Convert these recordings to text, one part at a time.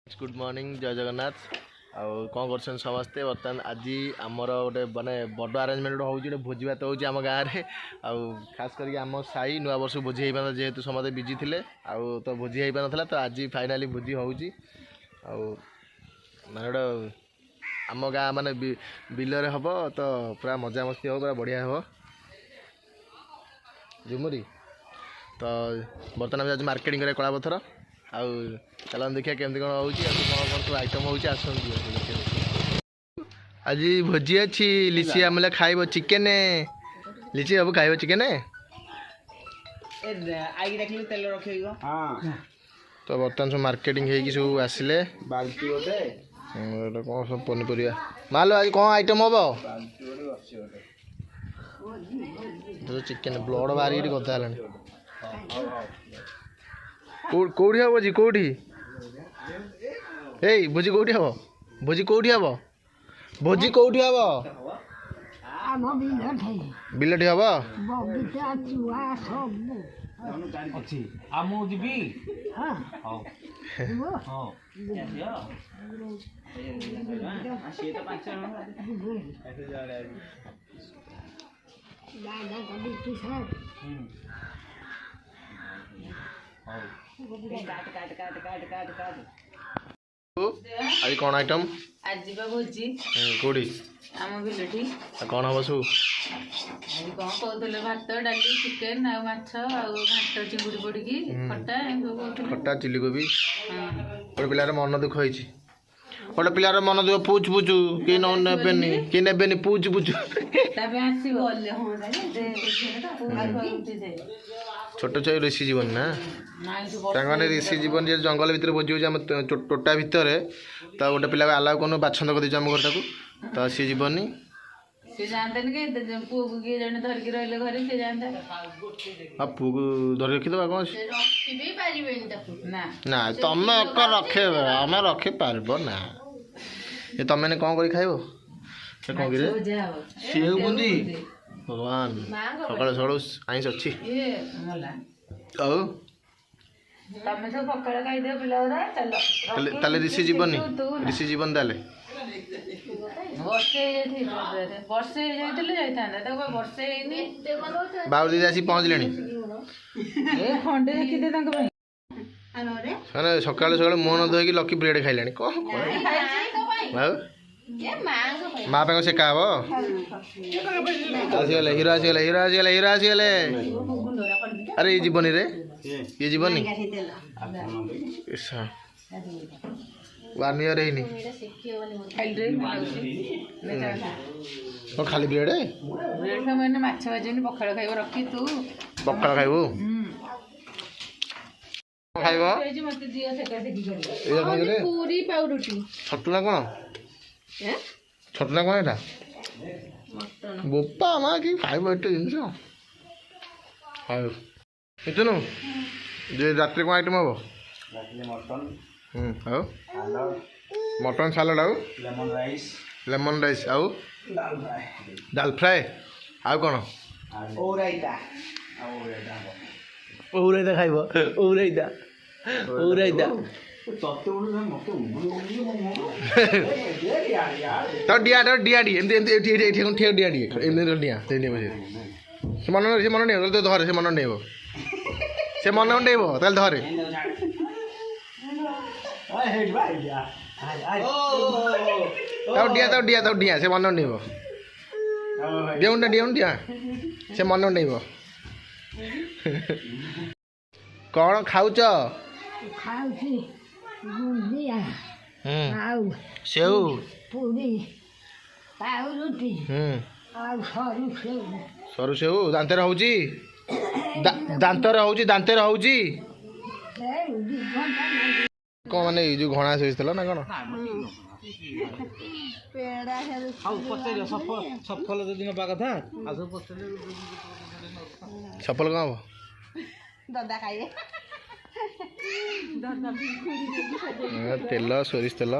Good morning जय जगन्नाथ आउ कौन कर समस्ते बर्तमान आज आमर गोटे मानने बड़ आरेंजमेंट हो भोजी भात हो गाँव में आउ खास करके आम साई नुआ वर्ष भोजी हो पार जेहेतु समस्त बिजी थे आउ तो भोजी हो पार तो आज फाइनाली भोजी हो माने गोटे आम गाँ माने बिलरे हम तो पूरा मजा मस्ती हो पूरा बढ़िया हो झुमुरी तो बर्तमान आज मार्केटिंग करे कलापथर आउ चल देखिए केमती कौन हो सब आइटम हो आज भोजी अच्छी लिची आमले खाइब चिकेन लिची बाबू खाइब चिकेन तो बर्तमान सब मार्केटिंग हो आसिले कौन सब पनीपरिया मालो आज कौन आइटम हम तो चिकेन ब्लड बाहर कथा कौटी हम भोजी कौटी ए भोजी कौटी हम भोजी कौटी हम भोजी कौटी हम बिलटी हम आज कौन आइटम आज भोजी कौटी आम बिलटी कौन हम सब आज कौन कहते भात डाली चिकेन आ माछ घाट चिंगुड़ी पड़ी खटा खट्टा चिली कोबी गोटे पिलार मन दुख होती गोटे पिलार मन दुख पूछ पूछू कि नेबेनि कि नेबेनि पूछ पूछू छोट छुआ ऋषि जीवन ना मैंने ऋषि जीवन जे जंगल भितर भोजी हो टोटा भितर तो गोटे पिला आलाउ कौन बाछंद कर देम घर ताको तो सी जीवनी से जानते कि पुओ को किए जने धरिक रहिले घरे से जानते आ पुओ को धरि रखिदबा कौन रखि भी पारिबेन ताको ना ना तमे अक रखे हमें रखे पारबो ना ये तमे ने कौन करी खाइबो से कौन गिरे सेव बुंदी भगवान सकाळ सकाळ आइस अच्छी ये मला औ तमे सब पकड़ खाइ दे पिलाउरा चलो ताले ऋषि जीवन ऋषि जीवन दाले वर्षे वर्षे जाइतले जाइतांदा त वर्षे हेनी बाबू दीदी आसी पहुँच लेनी ए खंडे देखि दे तांको भाई अनरे अरे सकाळ सकाळ मोहन धोई लकी ब्रेड खाइलानी कौन बाबू माँ पे से कहा आसीगले हीरो आसीगले हीरो आसीगले हीरो आसीगले अरे ये जीवनी रे ये जीवनी वन ईयर ही खाली ब्रेड ब्रेड मैंने माछ भाजी पखाड़ खाइब रखी तू पखाड़ खाइबू खाइब मत दियो सेका सेकी करी पूरी पाउरुटी छटुना कौन छटुना कौन एटा बोपा माँ कि खाइब एट जिनस हाउ इतनु जे रात्रि कौन आइटम हम हाउ मटन सालाड आउ लेमन राइस आउ दाल फ्राए आउ कौन ओराइता खाइब ओराइता ओराइता तो डिया तो डिया डी एमती एमती एठी एठी कोन ठेव डिया डी एमती तो डिया ते ने से मन नहीं तो धरे से मन नहीं से मन नहीं ताल धरे तो डिया से मन नहीं डिउन डिउन डिया से मन नहीं कौन खाऊच सेव पूरी पाउरुटी सरू सेव दांतर हो दांतर हो दांतर हो कौन माने जो घणा सोचल ना कौन सफल कौन हम दादा खाइए तेल सोरिष तेल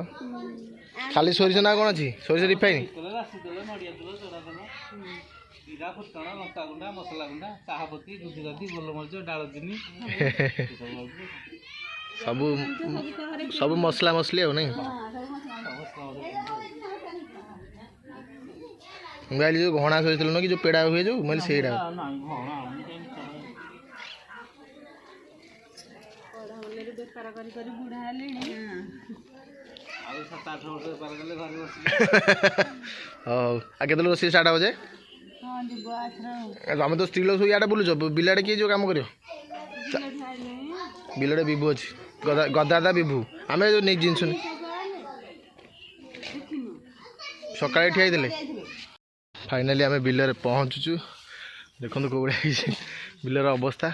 खाली सोरिष ना कौन अच्छी सोरिष रिफाइन जीरा फुटण लंका गुंडा मसला गुंडा चाहपत्ती गुजराती गोलमरिच डालचिनी ସବୁ ସବୁ ମସଲା ମସଲି ଆଉ ନାଇଁ ମୁଁ କହିଲି ଯେଉଁ ଘଣା ଶୋଇଥିଲୁ ନା କି ଯେଉଁ ପେଡ଼ା ହୁଏ ଯେଉଁ ମୁଁ କହିଲି ସେଇଟା ବେପାର କରି କରି ବୁଢା ହେଲେଣି ହଉ ଆଉ କେତେବେଳେ ରୋଷେଇ ଷ୍ଟାର୍ଟ ହବ ଯେ ହଁ ଯିବ ଆଥର ଆମେ ତ ସ୍ତ୍ରୀ ଲୋକ ସବୁ ଇଆଡ଼େ ବୁଲୁଛ ବିଲାଡ଼େ କିଏ ଯେଉଁ କାମ କରିବ ବିଲରେ ବିଭୁ ଅଛି ଗଦାଦା ବିଭୁ ଆମେ ଯେଉଁ ନେଇ ଜିନିଷ ସକାଳେ ଠିଆ ହେଇଥିଲେ ଫାଇନାଲି ଆମେ ବିଲରେ ପହଞ୍ଚୁଛୁ ଦେଖନ୍ତୁ କେଉଁ ଭଳିଆ ହେଇଛି ବିଲର ଅବସ୍ଥା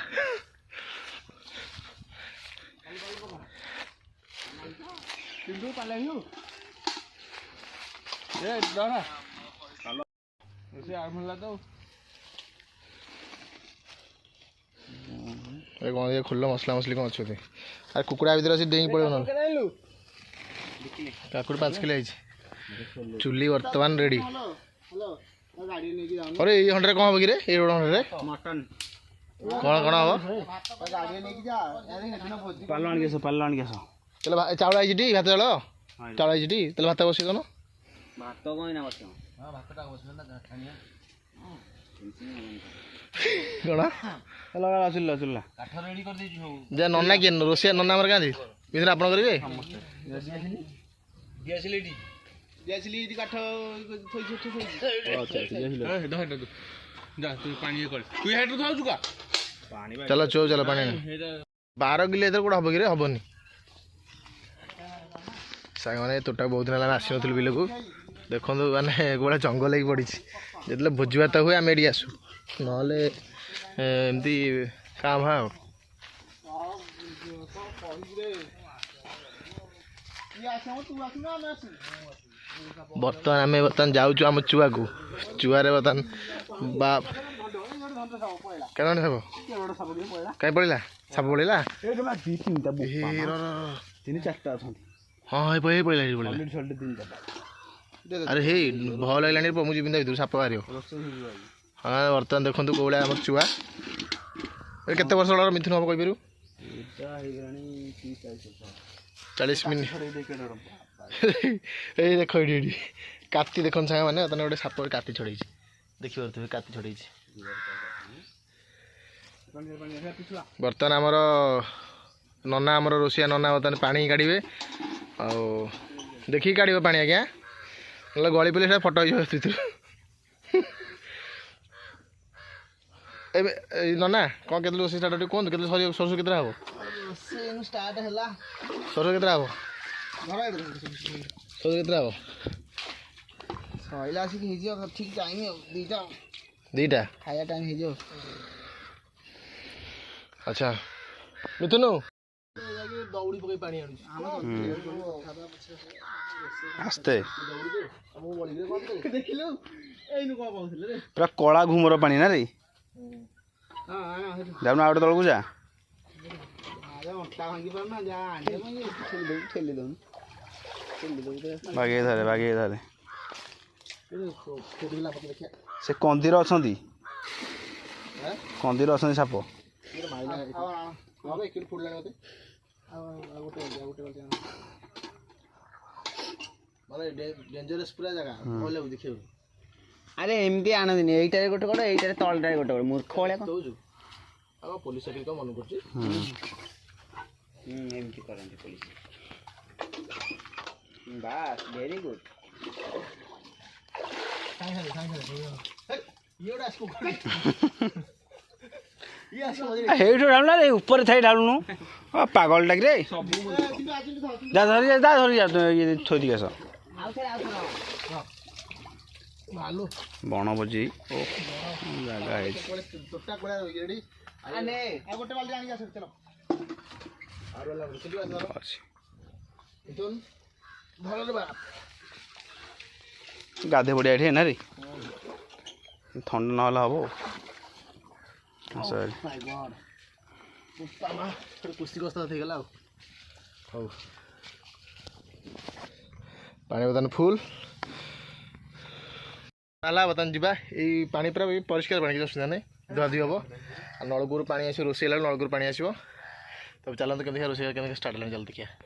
କ'ଣ ଖୋଲ ମସଲା ମସଲି କ'ଣ ଅଛନ୍ତି ଆରେ କୁକୁଡ଼ା ଭିତରେ ଅଛି ଡେଇଁକି ପଳେଇବ ନହେଲେ କାକୁଡ଼ି 5 କିଲୋ ହେଇଛି ଚୁଲି ବର୍ତ୍ତମାନ ରେଡ଼ି अरे ये हंड्रे कौन होगी रे ये रोड हंड्रे मटन कौन हबो पालन के सो चलो चावल आई टी भात चावल आई टी तले भात बसे कोन भात कोई ना बस हां भातटा बसले ना खानिया कोन लगा चुल्ला चुल्ला काठ रेडी कर देछु सब जे नन्ना के रोसिया नन्ना हमर कांदी बिदिन आपण करिवे दियासिलेडी दियासिली इदी काठ थोइ थोइ अच्छा दियासिले जा तू पानी कर तू हेटु थाउ का पानी चलो चो चलो पानी 12 किलो इधर कोड हबो कि रे हबोनी साग माने तोटा बहुत दिन आसी नथिल बिल को देखो माने गोला जंगल ही पड़ी जितने भोजी भात हुए आम ये आसू नहले एमती काम हाँ बर्तमान आम बर्तमान जाऊँ आम चुआ को चुआरे बर्तमान बाप क्या सब कहीं पड़ा साप पड़ा हाँ ये पड़ा अरे हे भल लगे मुझे पिंधा भर साप बाहर हाँ बर्तमान देखो कौन आम चुआ केते वर्ष मिथुन हम कहीपर 40 मिनट ये देख ये काती देख साग मैंने गोटे साप काती छड़े देखिए काती छड़े बर्तमान आमर नना आमर रोसिया नना बर्तमान पानी काढ़े आ देखिए काढ़ पानी आज्ञा ना गली पड़े फटो स्थित नना कौन के रोषेई स्टार्ट कहते के सरसो के हम स्टार्ट है सरसो के हम सरसो के हम सैला आसिक ठीक टाइम दीटा दीटा खाया टाइम हो अच्छा मिथुन दौड़ी पकई पानी आस्ते पूरा कला घुमर पानी ना रे जाऊन आउट तलक जा बागे धारे से कंदीर अच्छा कंदीर अच्छा साप डेंजरस पूरा जगह भल लगू देखिए अरे एमती आनंदी यहीटारे गोटे कड़ यहीटारे तलटारे गोटे कड़ मूर्ख भाया दौचु आम पुलिस अफिस का मन कर एमती करते पुलिस बस वेरी गुड ऊपर थी ढालुनु पागल टाक रे जा धरी जा थोड़ी दिखास बण भोजी जगह गाधे पड़िया ये ना रे ठंडा ना हम कुस्ती कस्त गला हौ पानी बर्तमान फुल नाला बर्तमान जा पानी पूरा परिष्कार पानी असुविधा नहीं धुआधुई हम नलकूर पानी आस रोषे नलकूर पानी आसो तो चलते केମିତି ରୋଷେଇ କେମିତି ଷ୍ଟାର୍ଟ ହେଲାଣି ଚାଲ ଦେଖିବା।